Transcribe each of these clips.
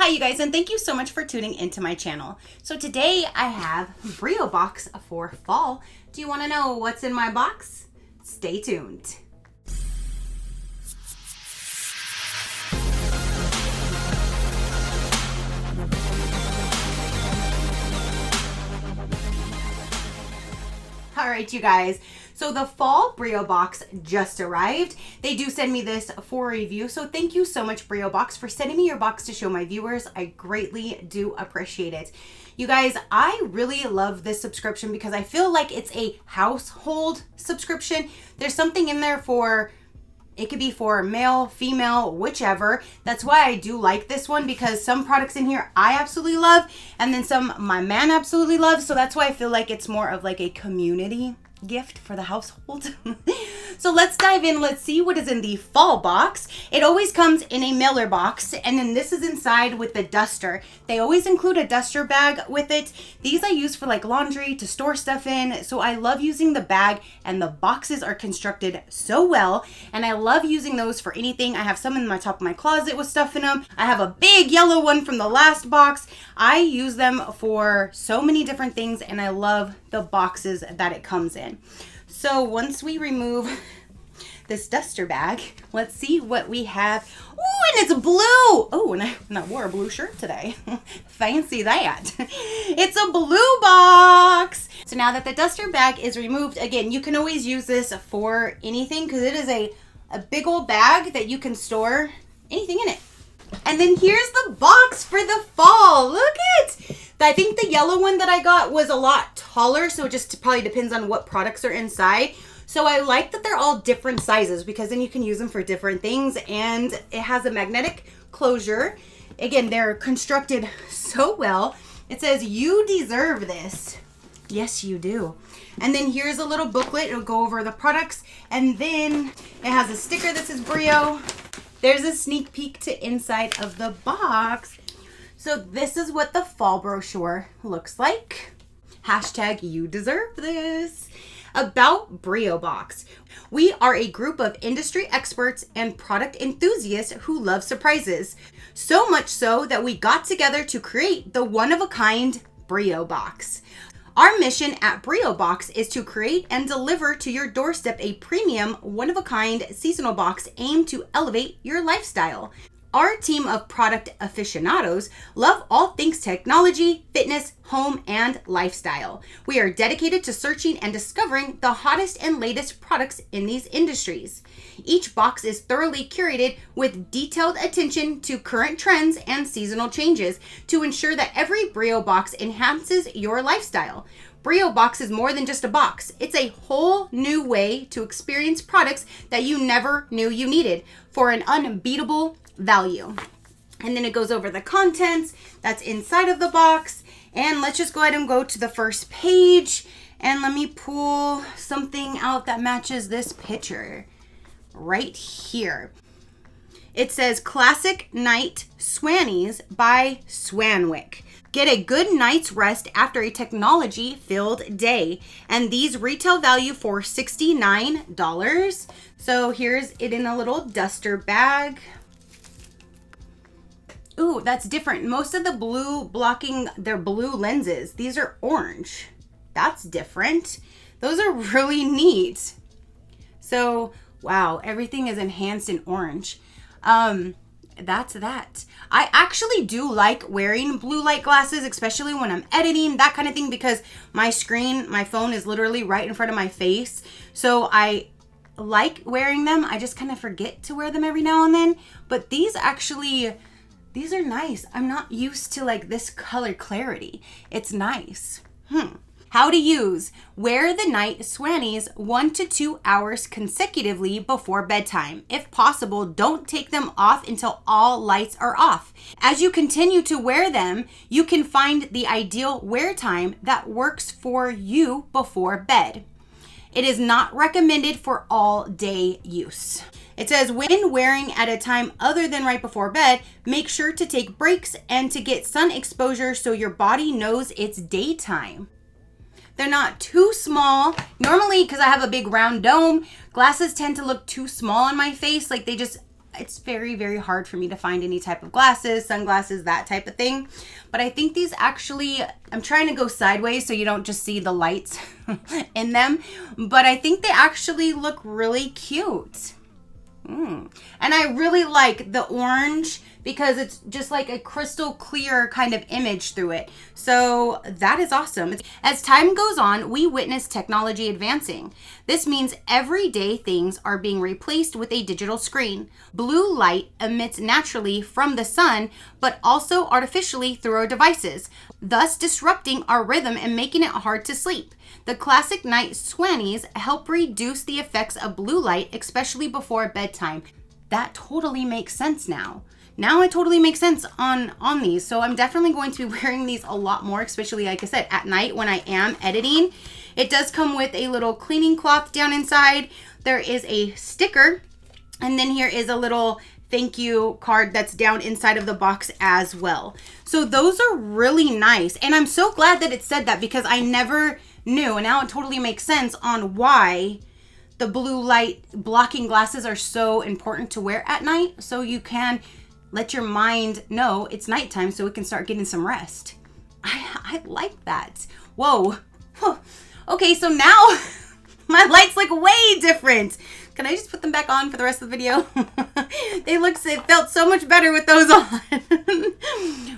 Hi you guys, and thank you so much for tuning into my channel. So today I have BREO Box for fall. Do you want to know what's in my box? Stay tuned. All right, you guys. So the fall BREO Box just arrived. They do send me this for review. So thank you so much, BREO Box, for sending me your box to show my viewers. I greatly do appreciate it. You guys, I really love this subscription because I feel like it's a household subscription. There's something in there for, it could be for male, female, whichever. That's why I do like this one, because some products in here I absolutely love, and then some my man absolutely loves. So that's why I feel like it's more of like a community gift for the household. So let's dive in. Let's see what is in the fall box. It always comes in a mailer box, and then this is inside with the duster. They always include a duster bag with it. These I use for like laundry, to store stuff in. So I love using the bag, and the boxes are constructed so well, and I love using those for anything. I have some in my top of my closet with stuff in them. I have a big yellow one from the last box. I use them for so many different things, and I love the boxes that it comes in. So once we remove this duster bag, let's see what we have. Oh, and it's blue. Oh, and I wore a blue shirt today. Fancy that. It's a blue box. So now that the duster bag is removed, again, you can always use this for anything because it is a big old bag that you can store anything in it. And then here's the box for the fall. Look it. I think the yellow one that I got was a lot taller, so it just probably depends on what products are inside. So I like that they're all different sizes because then you can use them for different things, and it has a magnetic closure. Again, they're constructed so well. It says, "You deserve this." Yes, you do. And then here's a little booklet. It'll go over the products, and then it has a sticker that says BREO. There's a sneak peek to inside of the box. So this is what the fall brochure looks like. Hashtag you deserve this. About BREO Box. We are a group of industry experts and product enthusiasts who love surprises. So much so that we got together to create the one-of-a-kind BREO Box. Our mission at BREO Box is to create and deliver to your doorstep a premium, one-of-a-kind seasonal box aimed to elevate your lifestyle. Our team of product aficionados love all things technology, fitness, home, and lifestyle. We are dedicated to searching and discovering the hottest and latest products in these industries. Each box is thoroughly curated with detailed attention to current trends and seasonal changes to ensure that every BREO box enhances your lifestyle. BREO Box is more than just a box. It's a whole new way to experience products that you never knew you needed for an unbeatable value. And then it goes over the contents that's inside of the box. And let's just go ahead and go to the first page, and let me pull something out that matches this picture right here. It says Classic Night Swannies by Swanwick. Get a good night's rest after a technology-filled day. And these retail value for $69. So here's it in a little duster bag. Ooh, that's different. Most of the blue blocking their blue lenses. These are orange. That's different. Those are really neat. So, wow, everything is enhanced in orange. That's that. I actually do like wearing blue light glasses, especially when I'm editing, that kind of thing, because my phone is literally right in front of my face. So I like wearing them. I just kind of forget to wear them every now and then. But these are nice. I'm not used to like this color clarity. It's nice. How to use. Wear the night swannies 1 to 2 hours consecutively before bedtime. If possible, don't take them off until all lights are off. As you continue to wear them, you can find the ideal wear time that works for you before bed. It is not recommended for all day use. It says, when wearing at a time other than right before bed, make sure to take breaks and to get sun exposure so your body knows it's daytime. They're not too small. Normally, because I have a big round dome, glasses tend to look too small on my face. Like it's very, very hard for me to find any type of glasses, sunglasses, that type of thing. But I think these actually, I'm trying to go sideways so you don't just see the lights in them. But I think they actually look really cute. And I really like the orange because it's just like a crystal clear kind of image through it. So that is awesome. As time goes on, we witness technology advancing. This means everyday things are being replaced with a digital screen. Blue light emits naturally from the sun, but also artificially through our devices, thus disrupting our rhythm and making it hard to sleep. The classic night swannies help reduce the effects of blue light, especially before bedtime. That totally makes sense now. Now it totally makes sense on these. So I'm definitely going to be wearing these a lot more, especially like I said, at night when I am editing. It does come with a little cleaning cloth down inside. There is a sticker, and then here is a little thank you card that's down inside of the box as well. So those are really nice. And I'm so glad that it said that because I never knew, and now it totally makes sense on why the blue light blocking glasses are so important to wear at night, so you can let your mind know it's nighttime so it can start getting some rest. I like that. Whoa. Okay, so now my light's like way different. Can I just put them back on for the rest of the video? It felt so much better with those on.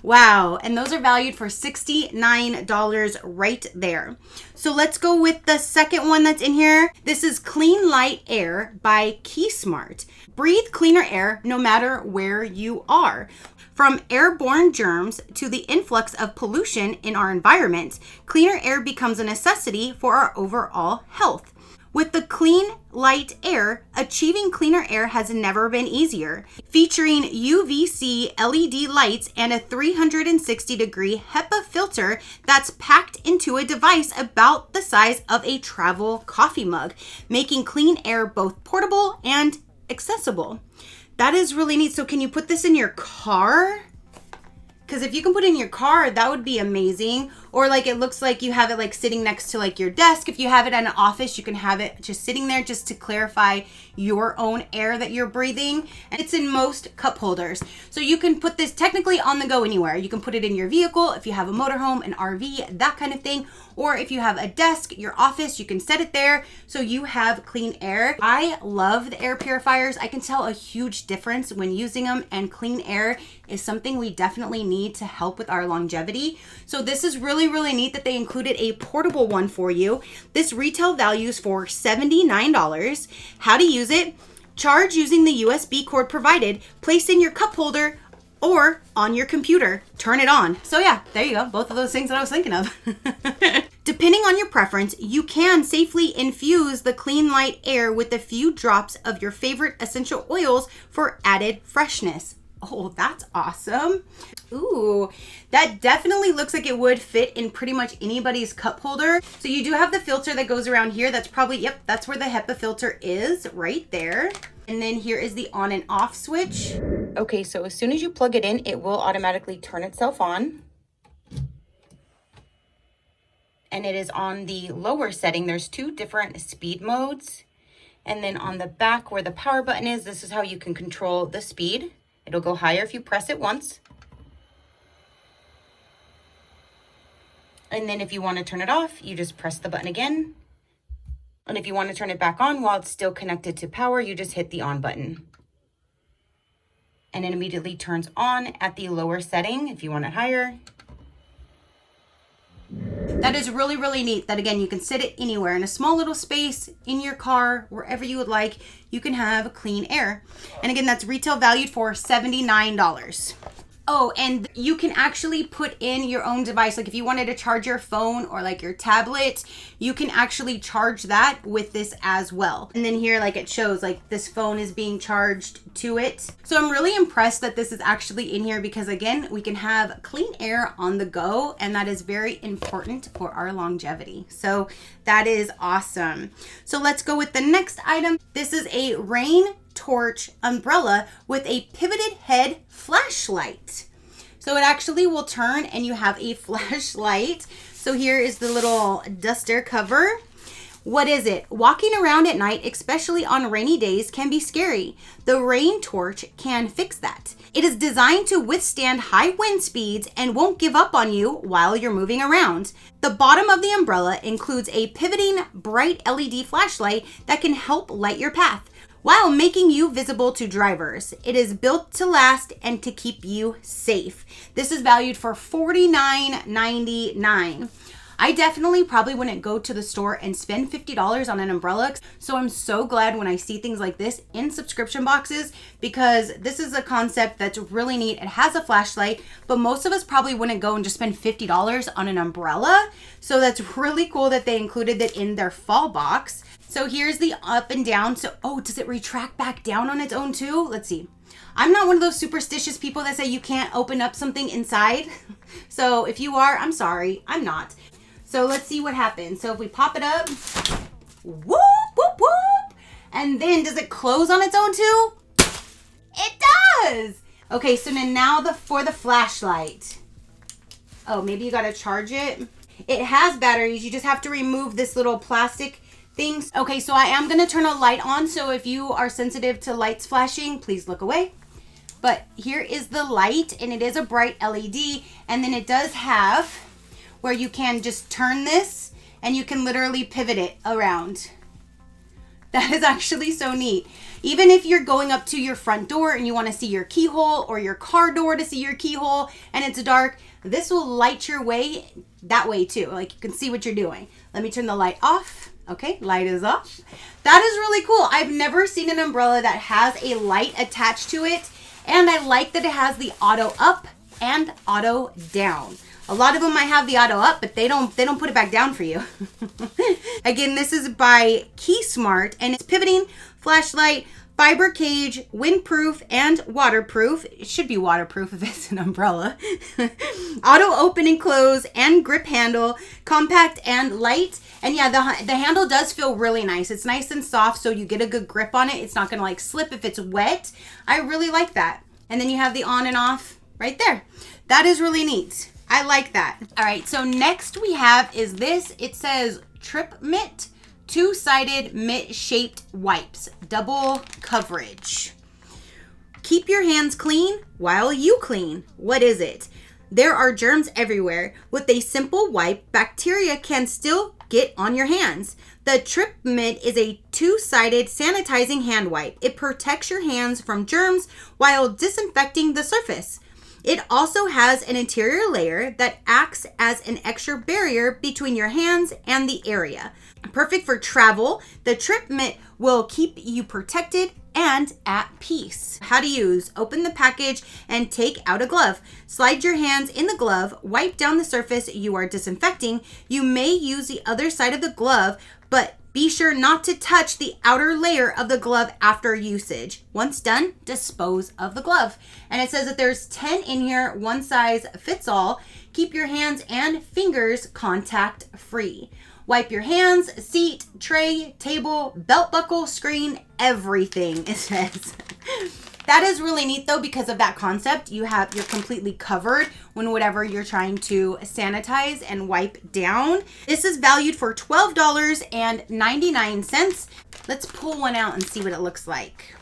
Wow, and those are valued for $69 right there. So let's go with the second one that's in here. This is Clean Light Air by Keysmart. Breathe cleaner air no matter where you are. From airborne germs to the influx of pollution in our environment, cleaner air becomes a necessity for our overall health. With the Clean Light Air, achieving cleaner air has never been easier. Featuring UVC LED lights and a 360-degree HEPA filter that's packed into a device about the size of a travel coffee mug, making clean air both portable and accessible. That is really neat. So can you put this in your car? Because if you can put it in your car, that would be amazing. Or like it looks like you have it like sitting next to like your desk. If you have it in an office, you can have it just sitting there just to clarify your own air that you're breathing. And it's in most cup holders. So you can put this technically on the go anywhere. You can put it in your vehicle if you have a motorhome, an RV, that kind of thing. Or if you have a desk, your office, you can set it there so you have clean air. I love the air purifiers. I can tell a huge difference when using them, and clean air is something we definitely need to help with our longevity. So this is really, really neat that they included a portable one for you. This retail values for $79. How to use it: charge using the USB cord provided, place in your cup holder, or on your computer, turn it on. So yeah, there you go. Both of those things that I was thinking of. Depending on your preference, you can safely infuse the Clean Light Air with a few drops of your favorite essential oils for added freshness. Oh, that's awesome. Ooh, that definitely looks like it would fit in pretty much anybody's cup holder. So you do have the filter that goes around here. That's probably, yep, that's where the HEPA filter is right there. And then here is the on and off switch. Okay, so as soon as you plug it in, it will automatically turn itself on. And it is on the lower setting. There's two different speed modes. And then on the back where the power button is, this is how you can control the speed. It'll go higher if you press it once. And then if you want to turn it off, you just press the button again. And if you want to turn it back on while it's still connected to power, you just hit the on button. And it immediately turns on at the lower setting if you want it higher. That is really, really neat that, again, you can sit it anywhere in a small little space, in your car, wherever you would like. You can have clean air. And again, that's retail valued for $79. Oh, and you can actually put in your own device. Like if you wanted to charge your phone or like your tablet, you can actually charge that with this as well. And then here, like it shows like this phone is being charged to it. So I'm really impressed that this is actually in here because, again, we can have clean air on the go, and that is very important for our longevity. So that is awesome. So let's go with the next item. This is a rain torch umbrella with a pivoted head flashlight. So it actually will turn and you have a flashlight. So here is the little duster cover. What is it? Walking around at night, especially on rainy days, can be scary. The rain torch can fix that. It is designed to withstand high wind speeds and won't give up on you while you're moving around. The bottom of the umbrella includes a pivoting bright LED flashlight that can help light your path while making you visible to drivers. It is built to last and to keep you safe. This is valued for $49.99. I definitely probably wouldn't go to the store and spend $50 on an umbrella. So I'm so glad when I see things like this in subscription boxes, because this is a concept that's really neat. It has a flashlight, but most of us probably wouldn't go and just spend $50 on an umbrella. So that's really cool that they included it in their fall box. So here's the up and down. So, oh, does it retract back down on its own too? Let's see. I'm not one of those superstitious people that say you can't open up something inside. So if you are, I'm sorry, I'm not. So let's see what happens. So if we pop it up, whoop, whoop, whoop. And then does it close on its own too? It does. Okay, so then now for the flashlight. Oh, maybe you gotta charge it. It has batteries. You just have to remove this little plastic thing. Okay, so I am gonna turn a light on. So if you are sensitive to lights flashing, please look away. But here is the light, and it is a bright LED. And then it does have where you can just turn this and you can literally pivot it around. That is actually so neat. Even if you're going up to your front door and you want to see your keyhole, or your car door to see your keyhole and it's dark, this will light your way that way too. Like you can see what you're doing. Let me turn the light off. Okay, light is off. That is really cool. I've never seen an umbrella that has a light attached to it. And I like that it has the auto up and auto down. A lot of them might have the auto up, but they don't put it back down for you. Again, this is by Keysmart, and it's pivoting flashlight, fiber cage, windproof, and waterproof. It should be waterproof if it's an umbrella. Auto open and close, and grip handle, compact and light. And yeah, the handle does feel really nice. It's nice and soft, so you get a good grip on it. It's not gonna like slip if it's wet. I really like that. And then you have the on and off right there. That is really neat. I like that. All right, so next we have is this. It says Trip Mitt, two-sided mitt-shaped wipes, double coverage. Keep your hands clean while you clean. What is it? There are germs everywhere. With a simple wipe, bacteria can still get on your hands. The Trip Mitt is a two-sided sanitizing hand wipe. It protects your hands from germs while disinfecting the surface. It also has an interior layer that acts as an extra barrier between your hands and the area. Perfect for travel, the Trip Mitt will keep you protected and at peace. How to use: open the package and take out a glove. Slide your hands in the glove, wipe down the surface you are disinfecting. You may use the other side of the glove, but be sure not to touch the outer layer of the glove after usage. Once done, dispose of the glove. And it says that there's 10 in here, one size fits all. Keep your hands and fingers contact free. Wipe your hands, seat, tray, table, belt buckle, screen, everything, it says. That is really neat though, because of that concept. You're completely covered when whatever you're trying to sanitize and wipe down. This is valued for $12.99. Let's pull one out and see what it looks like.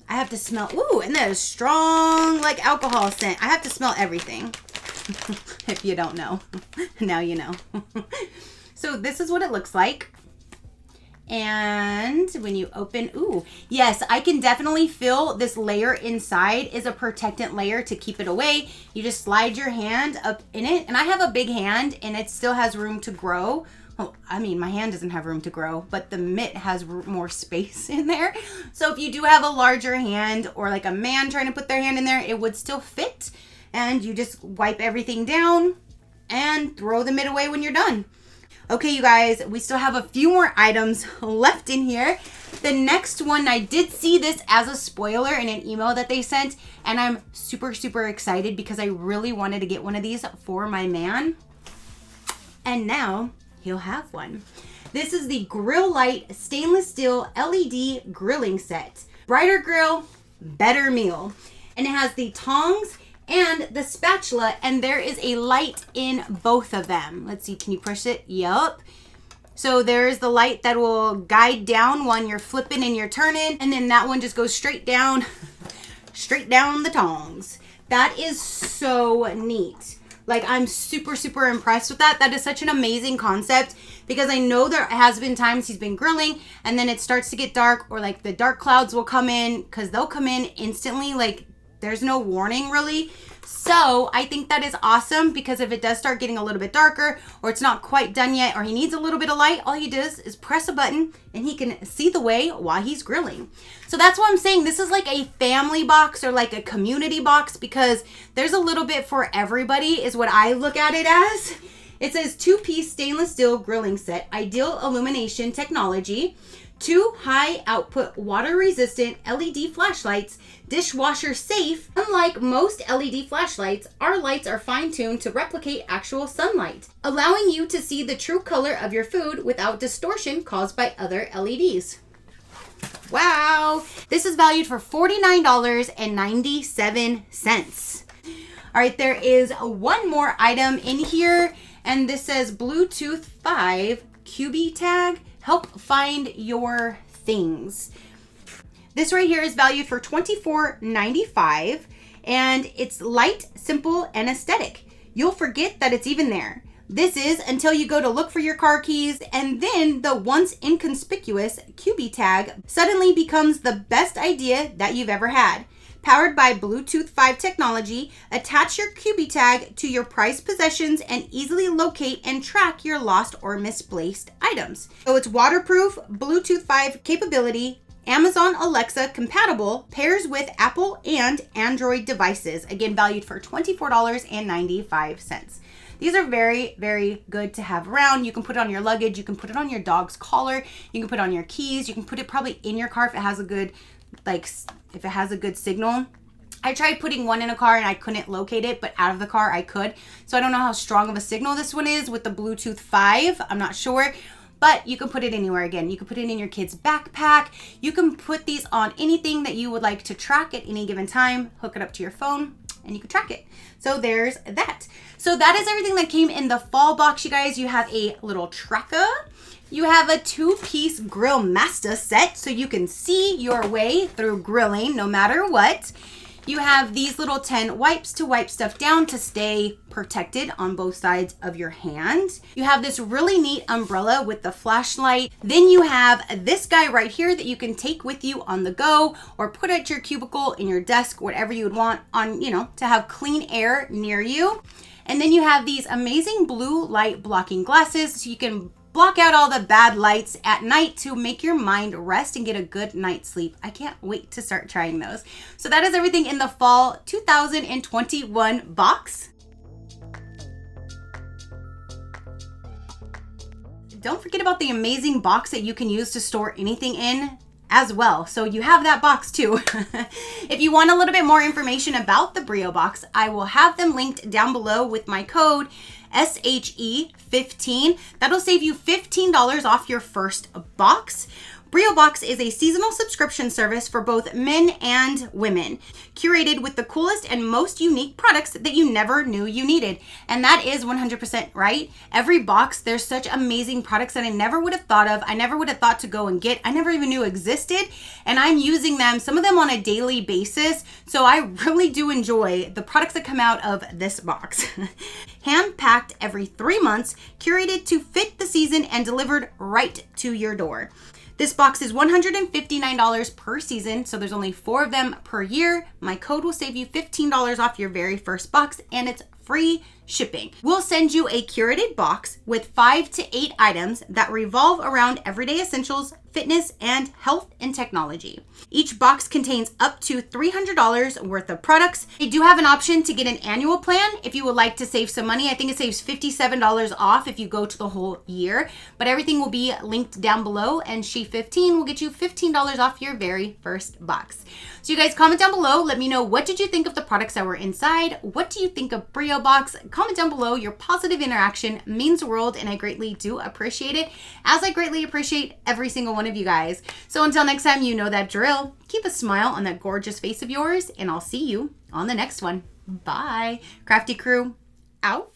I have to smell, ooh, and that is strong like alcohol scent. I have to smell everything. If you don't know, now you know. So this is what it looks like. And when you open, ooh, yes, I can definitely feel this layer inside is a protectant layer to keep it away. You just slide your hand up in it. And I have a big hand and it still has room to grow. Well, I mean, my hand doesn't have room to grow, but the mitt has more space in there. So if you do have a larger hand, or like a man trying to put their hand in there, it would still fit. And you just wipe everything down and throw the mitt away when you're done. Okay, you guys, we still have a few more items left in here. The next one, I did see this as a spoiler in an email that they sent, and I'm super, super excited because I really wanted to get one of these for my man. And now he'll have one. This is the Grill Light Stainless Steel LED Grilling Set. Brighter grill, better meal. And it has the tongs and the spatula, and there is a light in both of them. Let's see, can you push it? Yup. So there's the light that will guide down when you're flipping and you're turning. And then that one just goes straight down the tongs. That is so neat. Like, I'm super, super impressed with that. That is such an amazing concept, because I know there has been times he's been grilling and then it starts to get dark, or like the dark clouds will come in, because they'll come in instantly. Like, there's no warning really. So I think that is awesome, because if it does start getting a little bit darker, or it's not quite done yet, or he needs a little bit of light, all he does is press a button and he can see the way while he's grilling. So that's what I'm saying. This is like a family box, or like a community box, because there's a little bit for everybody is what I look at it as. It says 2-piece stainless steel grilling set, ideal illumination technology, 2 high output water resistant LED flashlights, dishwasher safe. Unlike most LED flashlights, our lights are fine-tuned to replicate actual sunlight, allowing you to see the true color of your food without distortion caused by other LEDs. Wow, this is valued for $49.97. All right, there is one more item in here, and this says Bluetooth 5 QB tag. Help find your things. This right here is valued for $24.95, and it's light, simple, and aesthetic. You'll forget that it's even there. This is until you go to look for your car keys, and then the once inconspicuous QB tag suddenly becomes the best idea that you've ever had. Powered by Bluetooth 5 technology, attach your QB tag to your prized possessions and easily locate and track your lost or misplaced items. So it's waterproof, Bluetooth 5 capability, Amazon Alexa compatible, pairs with Apple and Android devices. Again, valued for $24.95. These are very, very good to have around. You can put it on your luggage. You can put it on your dog's collar. You can put it on your keys. You can put it probably in your car if it has a good, if it has a good signal. I tried putting one in a car and I couldn't locate it, but out of the car I could. So I don't know how strong of a signal this one is with the Bluetooth 5. I'm not sure. But you can put it anywhere. Again, you can put it in your kid's backpack. You can put these on anything that you would like to track at any given time. Hook it up to your phone and you can track it. So there's that. So that is everything that came in the fall box, you guys. You have a little tracker. You have a 2-piece grill master set, so you can see your way through grilling no matter what. You have these little 10 wipes to wipe stuff down to stay protected on both sides of your hand. You have this really neat umbrella with the flashlight. Then you have this guy right here that you can take with you on the go, or put at your cubicle, in your desk, whatever you would want on, to have clean air near you. And then you have these amazing blue light blocking glasses, so you can block out all the bad lights at night to make your mind rest and get a good night's sleep. I can't wait to start trying those. So that is everything in the fall 2021 box. Don't forget about the amazing box that you can use to store anything in as well. So you have that box too. If you want a little bit more information about the BREO box, I will have them linked down below with my code SHE15. That'll save you $15 off your first box. BREO Box is a seasonal subscription service for both men and women, curated with the coolest and most unique products that you never knew you needed. And that is 100% right. Every box, there's such amazing products that I never would have thought of. I never would have thought to go and get. I never even knew existed. And I'm using them, some of them on a daily basis. So I really do enjoy the products that come out of this box. Hand-packed every 3 months, curated to fit the season and delivered right to your door. This box is $159 per season, so there's only 4 of them per year. My code will save you $15 off your very first box, and it's free shipping. We'll send you a curated box with 5 to 8 items that revolve around everyday essentials, fitness, and health and technology. Each box contains up to $300 worth of products. They do have an option to get an annual plan if you would like to save some money. I think it saves $57 off if you go to the whole year, but everything will be linked down below, and SHE15 will get you $15 off your very first box. So you guys comment down below. Let me know, what did you think of the products that were inside? What do you think of BREO Box? Comment down below. Your positive interaction means the world, and I greatly do appreciate it, as I greatly appreciate every single one of you guys. So until next time, you know that drill. Keep a smile on that gorgeous face of yours, and I'll see you on the next one. Bye. Crafty crew, out.